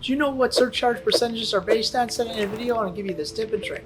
Do you know what surcharge percentages are based on? Send it in a video and I'll give you this tip and trick.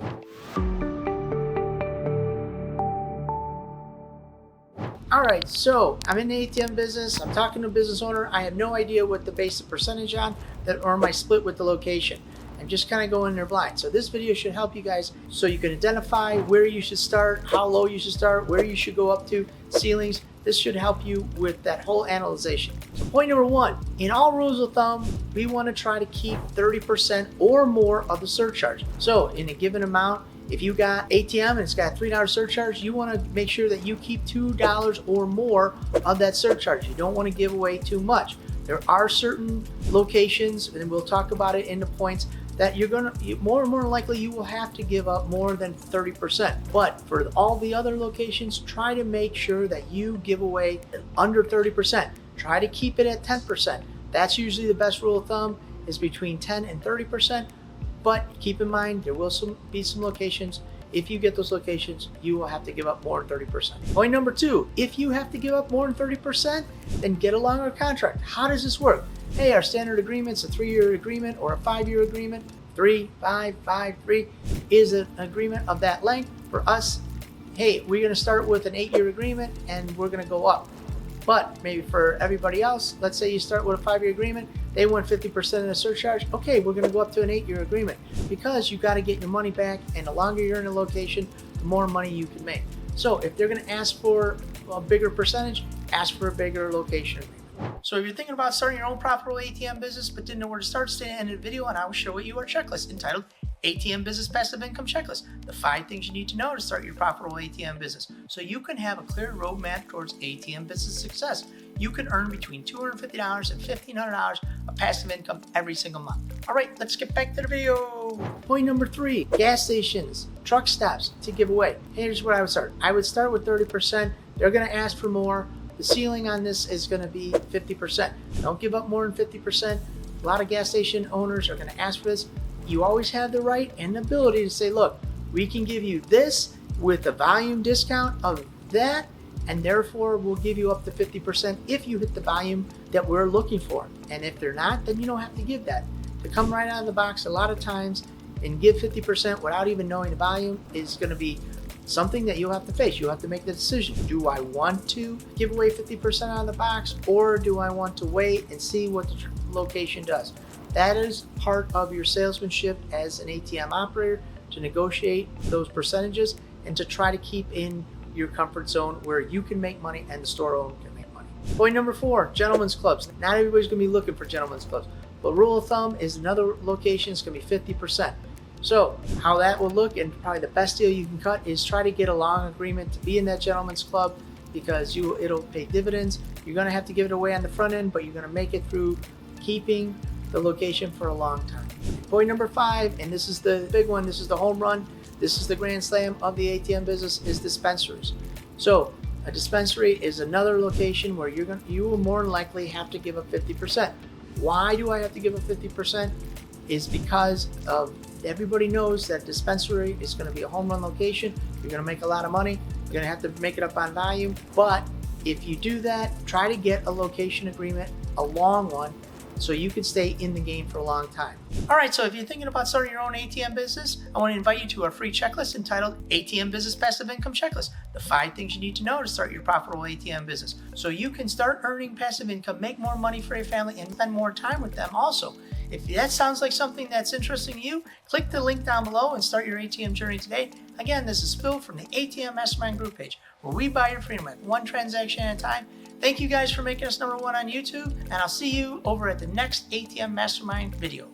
Alright, so I'm in the ATM business, I'm talking to a business owner, I have no idea what the basic percentage on that or my split with the location. I'm just kind of going in there blind. So this video should help you guys so you can identify where you should start, how low you should start, where you should go up to, ceilings. This should help you with that whole analyzation. So point number one, in all rules of thumb, we want to try to keep 30% or more of the surcharge. So in a given amount, if you got ATM and it's got $3 surcharge, you want to make sure that you keep $2 or more of that surcharge. You don't want to give away too much. There are certain locations, and we'll talk about it in the points, that you're gonna more and more likely you will have to give up more than 30%. But for all the other locations, try to make sure that you give away under 30%. Try to keep it at 10%. That's usually the best rule of thumb, is between 10 and 30%. But keep in mind, there will be some locations, if you get those locations, you will have to give up more than 30%. Point number two, if you have to give up more than 30%, then get a longer contract. How does this work? Hey, our standard agreement's a 3-year agreement or a 5-year agreement. 3, 5, 5, 3 is an agreement of that length. For us, hey, we're gonna start with an 8-year agreement and we're gonna go up. But maybe for everybody else, let's say you start with a 5-year agreement, they want 50% of the surcharge. Okay, we're gonna go up to an 8-year agreement because you gotta get your money back, and the longer you're in a location, the more money you can make. So if they're gonna ask for a bigger percentage, ask for a bigger location agreement. So if you're thinking about starting your own profitable ATM business but didn't know where to start, stay to the end of the video and I will show you our checklist entitled ATM Business Passive Income Checklist, the 5 things you need to know to start your profitable ATM business so you can have a clear roadmap towards ATM business success. You can earn between $250 and $1,500 of passive income every single month. All right, let's get back to the video. Point number 3, gas stations, truck stops to give away. Here's where I would start. I would start with 30%. They're gonna ask for more. The ceiling on this is gonna be 50%. Don't give up more than 50%. A lot of gas station owners are gonna ask for this. You always have the right and the ability to say, look, we can give you this with a volume discount of that, and therefore we'll give you up to 50% if you hit the volume that we're looking for. And if they're not, then you don't have to give that. To come right out of the box a lot of times and give 50% without even knowing the volume is gonna be something that you'll have to face. You'll have to make the decision. Do I want to give away 50% out of the box, or do I want to wait and see what the location does? That is part of your salesmanship as an ATM operator, to negotiate those percentages and to try to keep in your comfort zone where you can make money and the store owner can make money. Point number 4, gentlemen's clubs. Not everybody's gonna be looking for gentlemen's clubs, but rule of thumb is another location is gonna be 50%. So how that will look, and probably the best deal you can cut, is try to get a long agreement to be in that gentleman's club, because it'll pay dividends. You're gonna have to give it away on the front end, but you're gonna make it through keeping the location for a long time. Point number 5, and this is the big one, this is the home run, this is the grand slam of the ATM business, is dispensaries. So a dispensary is another location where you will more than likely have to give up 50%. Why do I have to give up 50%? Is because of everybody knows that dispensary is going to be a home run location. You're going to make a lot of money. You're going to have to make it up on volume. But if you do that, try to get a location agreement, a long one, so you can stay in the game for a long time. All right, so if you're thinking about starting your own ATM business, I want to invite you to our free checklist entitled ATM Business Passive Income Checklist, the 5 things you need to know to start your profitable ATM business so you can start earning passive income, make more money for your family, and spend more time with them also. If that sounds like something that's interesting to you, click the link down below and start your ATM journey today. Again, this is Phil from the ATM Mastermind group page, where we buy your freedom at one transaction at a time. Thank you guys for making us #1 on YouTube, and I'll see you over at the next ATM Mastermind video.